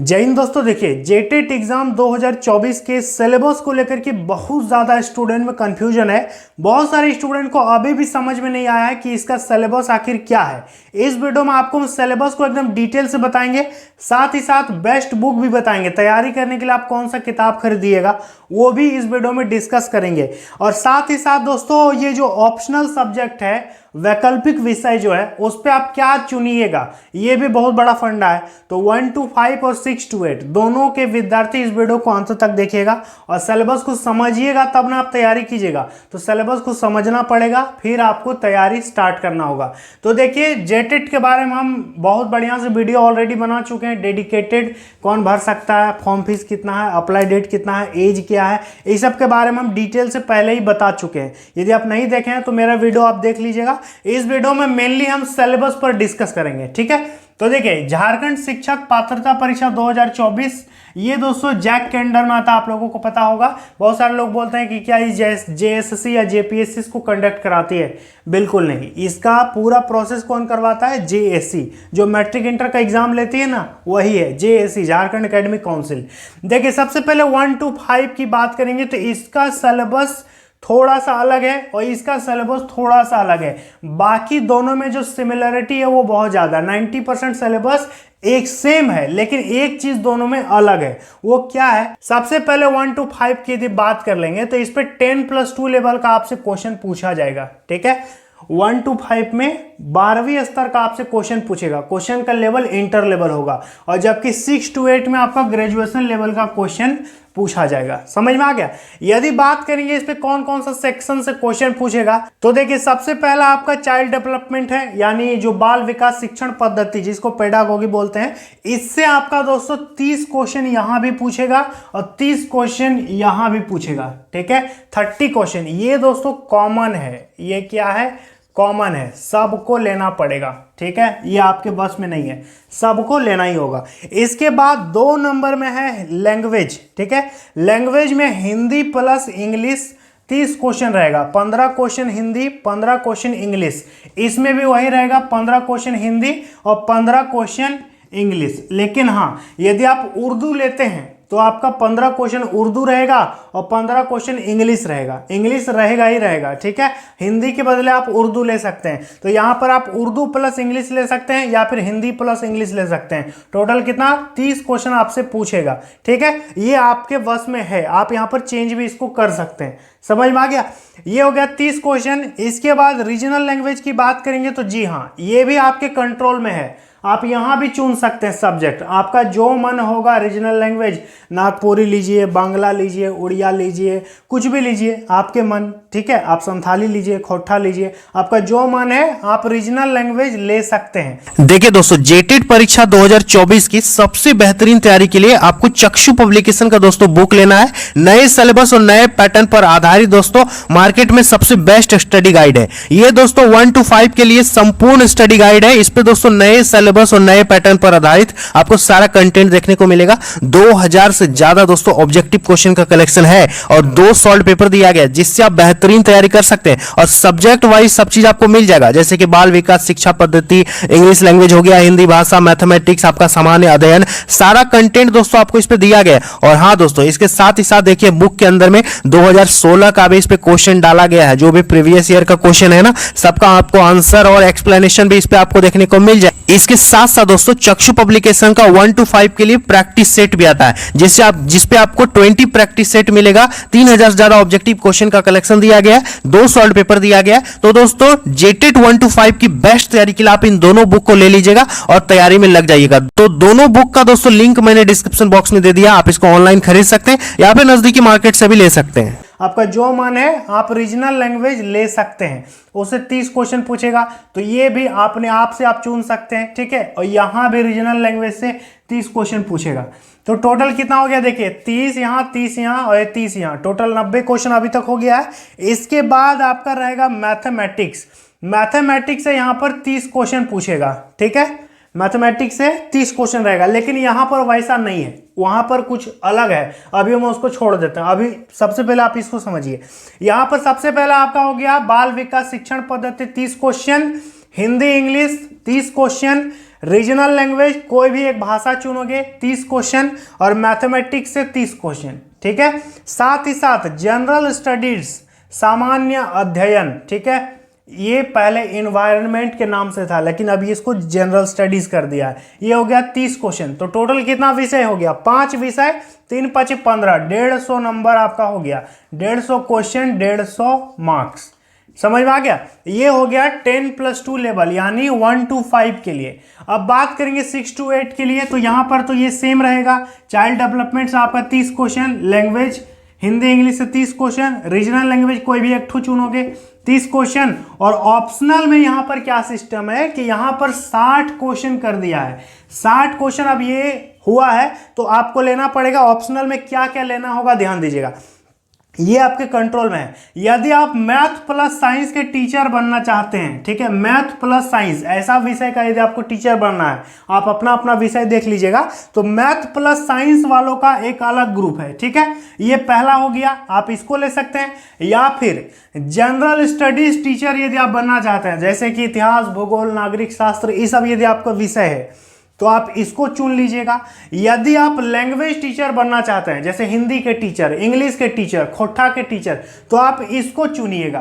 जय हिंद दोस्तों। देखिए जेटेट एग्जाम 2024 के सिलेबस को लेकर के बहुत ज़्यादा स्टूडेंट में कंफ्यूजन है। बहुत सारे स्टूडेंट को अभी भी समझ में नहीं आया है कि इसका सिलेबस आखिर क्या है। इस वीडियो में आपको हम सिलेबस को एकदम डिटेल से बताएंगे, साथ ही साथ बेस्ट बुक भी बताएंगे। तैयारी करने के लिए आप कौन सा किताब खरीदिएगा वो भी इस वीडियो में डिस्कस करेंगे। और साथ ही साथ दोस्तों ये जो ऑप्शनल सब्जेक्ट है, वैकल्पिक विषय जो है, उस पर आप क्या चुनिएगा ये भी बहुत बड़ा फंडा है। तो 1 to 5 और 6 to 8 दोनों के विद्यार्थी इस वीडियो को अंत तक देखिएगा और सिलेबस को समझिएगा, तब ना आप तैयारी कीजिएगा। तो सिलेबस को समझना पड़ेगा, फिर आपको तैयारी स्टार्ट करना होगा। तो देखिए जेटेट के बारे में हम बहुत बढ़िया से वीडियो ऑलरेडी बना चुके हैं। डेडिकेटेड कौन भर सकता है, फॉर्म फीस कितना है, अप्लाई डेट कितना है, एज क्या है, इस सब के बारे में हम डिटेल से पहले ही बता चुके हैं। यदि आप नहीं देखे हैं तो मेरा वीडियो आप देख लीजिएगा। इस वीडियो में मेनली हम सिलेबस पर डिस्कस करेंगे, ठीक है। तो देखिए झारखंड शिक्षक पात्रता परीक्षा 2024 ये दोस्तों जैक के अंडर में आता है, आप लोगों को पता होगा। बहुत सारे लोग बोलते हैं कि क्या ये जेएसएससी या जेपीएससी को कंडक्ट कराती है। बिल्कुल नहीं, इसका पूरा प्रोसेस कौन करवाता है? जेएससी, जो मैट्रिक इंटर का एग्जाम लेती है ना, वही है जेएससी, झारखंड एकेडमिक काउंसिल। देखिए सबसे पहले 1 to 5 की बात करेंगे तो इसका सिलेबस थोड़ा सा अलग है और इसका सिलेबस थोड़ा सा अलग है। बाकी दोनों में जो सिमिलरिटी है वो बहुत ज़्यादा, 90% सिलेबस एक सेम है, लेकिन एक चीज दोनों में अलग है। वो क्या है? सबसे पहले 1 to 5 की यदि बात कर लेंगे तो इस पे 10+2 लेवल का आपसे क्वेश्चन पूछा जाएगा, ठीक है। 1 to 5 में 12वीं स्तर का आपसे क्वेश्चन पूछेगा, क्वेश्चन का लेवल इंटर लेवल होगा। और जबकि 6 to 8 में आपका ग्रेजुएशन लेवल का क्वेश्चन पूछा जाएगा। समझ में आ गया? यदि बात करेंगे इस पे कौन कौन सा सेक्शन से क्वेश्चन पूछेगा, तो देखिए सबसे पहला आपका चाइल्ड डेवलपमेंट है, यानी जो बाल विकास शिक्षण पद्धति जिसको पेडागोगी बोलते हैं, इससे आपका दोस्तों 30 क्वेश्चन यहां भी पूछेगा और 30 क्वेश्चन यहां भी पूछेगा, ठीक है। 30 क्वेश्चन ये दोस्तों कॉमन है। ये क्या है? कॉमन है, सबको लेना पड़ेगा, ठीक है। ये आपके बस में नहीं है, सबको लेना ही होगा। इसके बाद 2 नंबर में है लैंग्वेज, ठीक है। लैंग्वेज में हिंदी प्लस इंग्लिश 30 क्वेश्चन रहेगा। 15 क्वेश्चन हिंदी, 15 क्वेश्चन इंग्लिश। इसमें भी वही रहेगा, 15 क्वेश्चन हिंदी और 15 क्वेश्चन इंग्लिश। लेकिन हाँ, यदि आप उर्दू लेते हैं तो आपका 15 क्वेश्चन उर्दू रहेगा और 15 क्वेश्चन इंग्लिश रहेगा। इंग्लिश रहेगा ही रहेगा, ठीक है। हिंदी के बदले आप उर्दू ले सकते हैं, तो यहां पर आप उर्दू प्लस इंग्लिश ले सकते हैं या फिर हिंदी प्लस इंग्लिश ले सकते हैं। टोटल कितना? 30 क्वेश्चन आपसे पूछेगा, ठीक है। ये आपके वश में है, आप यहां पर चेंज भी इसको कर सकते हैं। समझ में आ गया? ये हो गया 30 क्वेश्चन। इसके बाद रीजनल लैंग्वेज की बात करेंगे तो जी हाँ, ये भी आपके कंट्रोल में है। आप यहां भी चुन सकते हैं सब्जेक्ट, आपका जो मन होगा। रीजनल लैंग्वेज नागपुरी लीजिए, बांग्ला लीजिए, उड़िया लीजिए, कुछ भी लीजिए आपके मन, ठीक है। आप संथाली लीजिए, खोटा लीजिए, आपका जो मन है आप रीजनल लैंग्वेज ले सकते हैं। देखिए दोस्तों, जेटेट परीक्षा 2024 की सबसे बेहतरीन तैयारी के लिए आपको चक्षु पब्लिकेशन का दोस्तों बुक लेना है। नए सिलेबस और नए पैटर्न पर आधारित दोस्तों मार्केट में सबसे बेस्ट स्टडी गाइड है ये दोस्तों। 1 to 5 के लिए संपूर्ण स्टडी गाइड है। इस पे दोस्तों नए सिलेबस और नए पैटर्न पर आधारित आपको सारा कंटेंट देखने को मिलेगा। 2000 से ज्यादा दोस्तों ऑब्जेक्टिव क्वेश्चन का कलेक्शन है और 2 सॉल्व पेपर दिया गया जिससे आप बेहतरीन तैयारी कर सकते हैं। और सब्जेक्ट वाइज सब चीज आपको मिल जाएगा, जैसे कि बाल विकास शिक्षा पद्धति, इंग्लिश लैंग्वेज हो गया, हिंदी भाषा, मैथमेटिक्स, आपका सामान्य अध्ययन, सारा कंटेंट दोस्तों आपको इस पे दिया गया। और हाँ दोस्तों, इसके साथ ही साथ देखिए बुक के अंदर में 2016 का भी इस पे क्वेश्चन डाला गया है। जो भी प्रीवियस ईयर का क्वेश्चन है ना, सबका आपको आंसर और एक्सप्लेनेशन भी इस पे आपको देखने को मिल जाए। इसके साथ साथ दोस्तों चक्षु पब्लिकेशन का 1 to 5 के लिए प्रैक्टिस सेट भी आता है, जिसपे आपको 20 प्रैक्टिस सेट मिलेगा। 3000 से ज्यादा ऑब्जेक्टिव क्वेश्चन का कलेक्शन दिया गया है, 2 सॉल्व पेपर दिया गया है। तो दोस्तों जेटेट 1 to 5 की बेस्ट तैयारी के लिए आप इन दोनों बुक को ले लीजिएगा और तैयारी में लग जाइएगा। तो दोनों बुक का दोस्तों लिंक मैंने डिस्क्रिप्शन बॉक्स में दे दिया, आप इसको ऑनलाइन खरीद सकते हैं या फिर नजदीकी मार्केट से भी ले सकते हैं। आपका जो मन है आप रीजनल लैंग्वेज ले सकते हैं, उससे 30 क्वेश्चन पूछेगा, तो ये भी अपने आप से आप चुन सकते हैं, ठीक है। और यहां भी रीजनल लैंग्वेज से 30 क्वेश्चन पूछेगा। तो टोटल कितना हो गया? देखिए 30 यहां, 30 यहां और 30 यहां, टोटल 90 क्वेश्चन अभी तक हो गया है। इसके बाद आपका रहेगा मैथमेटिक्स। मैथमेटिक्स से यहां पर 30 क्वेश्चन पूछेगा, ठीक है। मैथमेटिक्स से 30 क्वेश्चन रहेगा, लेकिन यहां पर वैसा नहीं है, वहां पर कुछ अलग है। अभी हम उसको छोड़ देते हैं। अभी सबसे पहले आप इसको समझिए। यहां पर सबसे पहला आपका हो गया बाल विकास शिक्षण पद्धति 30 question, Hindi English 30 question, regional language कोई भी एक भाषा चुनोगे 30 क्वेश्चन, और मैथमेटिक्स से 30 क्वेश्चन, ठीक है। साथ ही साथ जनरल स्टडीज सामान्य अध्ययन, ठीक है, ये पहले इन्वायरमेंट के नाम से था लेकिन अभी इसको जनरल स्टडीज कर दिया है। ये हो गया 30 क्वेश्चन। तो टोटल कितना विषय हो गया? 5 विषय, 3 5 15, 150 नंबर आपका हो गया। 150 क्वेश्चन, 150 मार्क्स। समझ में आ गया? ये हो गया 10+2 लेवल, यानी 1 to 5 के लिए। अब बात करेंगे 6 to 8 के लिए, तो यहाँ पर तो ये सेम रहेगा। चाइल्ड डेवलपमेंट से आपका 30 क्वेश्चन, लैंग्वेज हिंदी इंग्लिश से 30 क्वेश्चन, रीजनल लैंग्वेज कोई भी एक ठो चुनोगे 30 क्वेश्चन, और ऑप्शनल में यहाँ पर क्या सिस्टम है कि यहाँ पर 60 क्वेश्चन कर दिया है। 60 क्वेश्चन अब ये हुआ है, तो आपको लेना पड़ेगा ऑप्शनल में क्या क्या लेना होगा, ध्यान दीजिएगा। ये आपके कंट्रोल में है। यदि आप मैथ प्लस साइंस के टीचर बनना चाहते हैं, ठीक है, मैथ प्लस साइंस ऐसा विषय का यदि आपको टीचर बनना है, आप अपना अपना विषय देख लीजिएगा। तो मैथ प्लस साइंस वालों का एक अलग ग्रुप है, ठीक है, ये पहला हो गया, आप इसको ले सकते हैं। या फिर जनरल स्टडीज टीचर यदि आप बनना चाहते हैं, जैसे कि इतिहास, भूगोल, नागरिक शास्त्र, ये सब यदि आपका विषय है तो आप इसको चुन लीजिएगा। यदि आप लैंग्वेज टीचर बनना चाहते हैं, जैसे हिंदी के टीचर, इंग्लिश के टीचर, खोटा के टीचर, तो आप इसको चुनिएगा।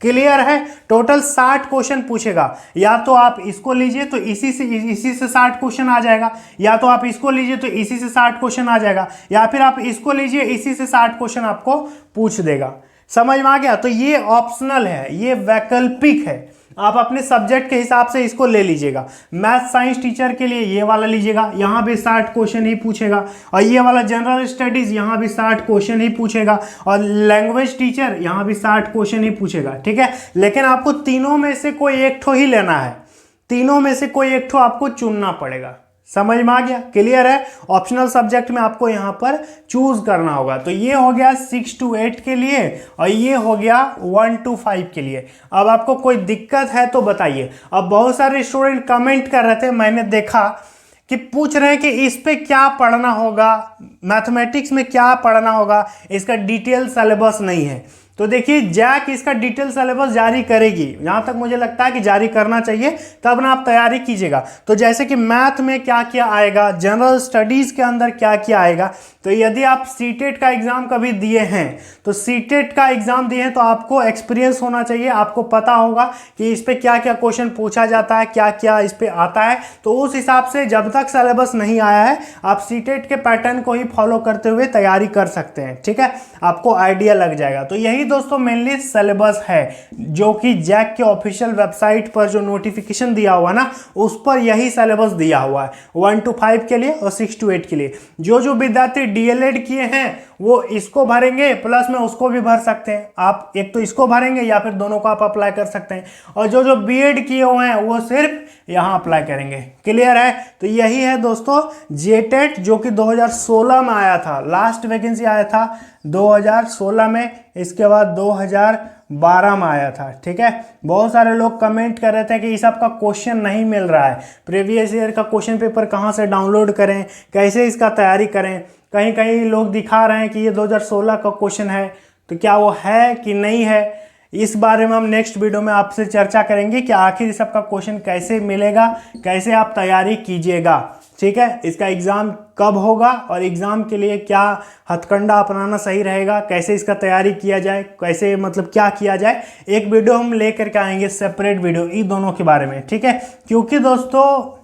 क्लियर है? टोटल 60 क्वेश्चन पूछेगा। या तो आप इसको लीजिए तो इसी से 60 क्वेश्चन आ जाएगा, या तो आप इसको लीजिए तो इसी से 60 क्वेश्चन आ जाएगा, या फिर आप इसको लीजिए, इसी से 60 क्वेश्चन आपको पूछ देगा। समझ में आ गया? तो ये ऑप्शनल है, ये वैकल्पिक है, आप अपने सब्जेक्ट के हिसाब से इसको ले लीजिएगा। मैथ साइंस टीचर के लिए ये वाला लीजिएगा, यहाँ भी 60 क्वेश्चन ही पूछेगा, और ये वाला जनरल स्टडीज यहाँ भी 60 क्वेश्चन ही पूछेगा, और लैंग्वेज टीचर यहाँ भी 60 क्वेश्चन ही पूछेगा, ठीक है। लेकिन आपको तीनों में से कोई एक ठो ही लेना है, तीनों में से कोई एक ठो आपको चुनना पड़ेगा। समझ में आ गया? क्लियर है? ऑप्शनल सब्जेक्ट में आपको यहां पर चूज करना होगा। तो ये हो गया 6 to 8 के लिए, और ये हो गया 1 to 5 के लिए। अब आपको कोई दिक्कत है तो बताइए। अब बहुत सारे स्टूडेंट कमेंट कर रहे थे, मैंने देखा कि पूछ रहे हैं कि इस पे क्या पढ़ना होगा, मैथमेटिक्स में क्या पढ़ना होगा, इसका डिटेल सिलेबस नहीं है। तो देखिए, जैक इसका डिटेल सिलेबस जारी करेगी, जहाँ तक मुझे लगता है कि जारी करना चाहिए, तब ना आप तैयारी कीजिएगा। तो जैसे कि मैथ में क्या क्या आएगा, जनरल स्टडीज़ के अंदर क्या क्या आएगा, तो यदि आप सीटेट का एग्ज़ाम कभी दिए हैं, तो सीटेट का एग्ज़ाम दिए हैं तो आपको एक्सपीरियंस होना चाहिए, आपको पता होगा कि इस पर क्या क्या क्वेश्चन पूछा जाता है, क्या क्या इस पर आता है। तो उस हिसाब से जब तक सिलेबस नहीं आया है, आप सीटेट के पैटर्न को ही फॉलो करते हुए तैयारी कर सकते हैं, ठीक है, आपको आइडिया लग जाएगा। तो यही दोस्तों मेनली सिलेबस है, जो कि जैक के ऑफिशियल वेबसाइट पर जो नोटिफिकेशन दिया हुआ ना, उस पर यही सिलेबस दिया हुआ है 1 to 5 के लिए और 6 to 8 के लिए। जो विद्यार्थी डीएलएड किए हैं वो इसको भरेंगे, प्लस में उसको भी भर सकते हैं। आप एक तो इसको भरेंगे या फिर दोनों को आप अप्लाई कर सकते हैं, और जो बीएड किए हुए हैं वो सिर्फ यहाँ अप्लाई करेंगे। क्लियर है? तो यही है दोस्तों जेटेट, जो कि 2016 में आया था, लास्ट वैकेंसी आया था 2016 में, इसके बाद 2012 में आया था, ठीक है। बहुत सारे लोग कमेंट कर रहे थे कि इस सबका क्वेश्चन नहीं मिल रहा है, प्रीवियस ईयर का क्वेश्चन पेपर कहाँ से डाउनलोड करें, कैसे इसका तैयारी करें। कहीं कहीं लोग दिखा रहे हैं कि ये 2016 का क्वेश्चन है, तो क्या वो है कि नहीं है, इस बारे में हम नेक्स्ट वीडियो में आपसे चर्चा करेंगे कि आखिर इस सबका क्वेश्चन कैसे मिलेगा, कैसे आप तैयारी कीजिएगा, ठीक है। इसका एग्ज़ाम कब होगा और एग्ज़ाम के लिए क्या हथकंडा अपनाना सही रहेगा, कैसे इसका तैयारी किया जाए, कैसे मतलब क्या किया जाए, एक वीडियो हम लेकर के आएंगे, सेपरेट वीडियो इन दोनों के बारे में, ठीक है। क्योंकि दोस्तों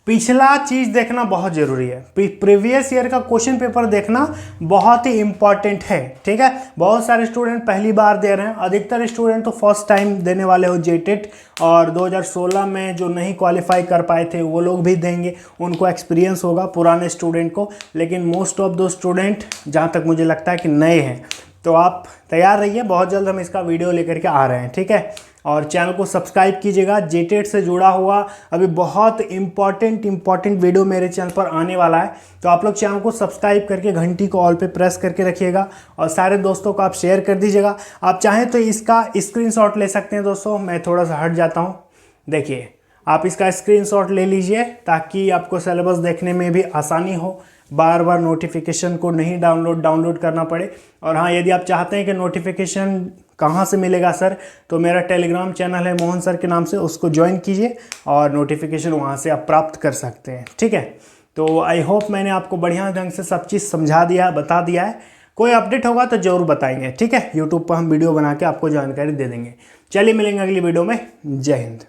पिछला चीज़ देखना बहुत ज़रूरी है, प्रीवियस ईयर का क्वेश्चन पेपर देखना बहुत ही इंपॉर्टेंट है, ठीक है। बहुत सारे स्टूडेंट पहली बार दे रहे हैं, अधिकतर स्टूडेंट तो फर्स्ट टाइम देने वाले हो जेटेट, और 2016 में जो नहीं क्वालिफाई कर पाए थे वो लोग भी देंगे, उनको एक्सपीरियंस होगा पुराने स्टूडेंट को। लेकिन मोस्ट ऑफ दो स्टूडेंट जहाँ तक मुझे लगता है कि नए हैं, तो आप तैयार रहिए, बहुत जल्द हम इसका वीडियो लेकर के आ रहे हैं, ठीक है। और चैनल को सब्सक्राइब कीजिएगा, जेटेट से जुड़ा हुआ अभी बहुत इंपॉर्टेंट वीडियो मेरे चैनल पर आने वाला है। तो आप लोग चैनल को सब्सक्राइब करके घंटी को ऑल पे प्रेस करके रखिएगा, और सारे दोस्तों को आप शेयर कर दीजिएगा। आप चाहें तो इसका स्क्रीनशॉट ले सकते हैं दोस्तों, मैं थोड़ा सा हट जाता हूँ। देखिए आप इसका स्क्रीनशॉट ले लीजिए ताकि आपको सिलेबस देखने में भी आसानी हो, बार बार नोटिफिकेशन को नहीं डाउनलोड करना पड़े। और हाँ, यदि आप चाहते हैं कि नोटिफिकेशन कहाँ से मिलेगा सर, तो मेरा टेलीग्राम चैनल है मोहन सर के नाम से, उसको ज्वाइन कीजिए और नोटिफिकेशन वहाँ से आप प्राप्त कर सकते हैं। ठीक है, तो आई होप मैंने आपको बढ़िया ढंग से सब चीज़ समझा दिया, बता दिया है। कोई अपडेट होगा तो ज़रूर बताएंगे। ठीक है, यूट्यूब पर हम वीडियो बना के आपको जानकारी दे देंगे। चलिए मिलेंगे अगली वीडियो में। जय हिंद।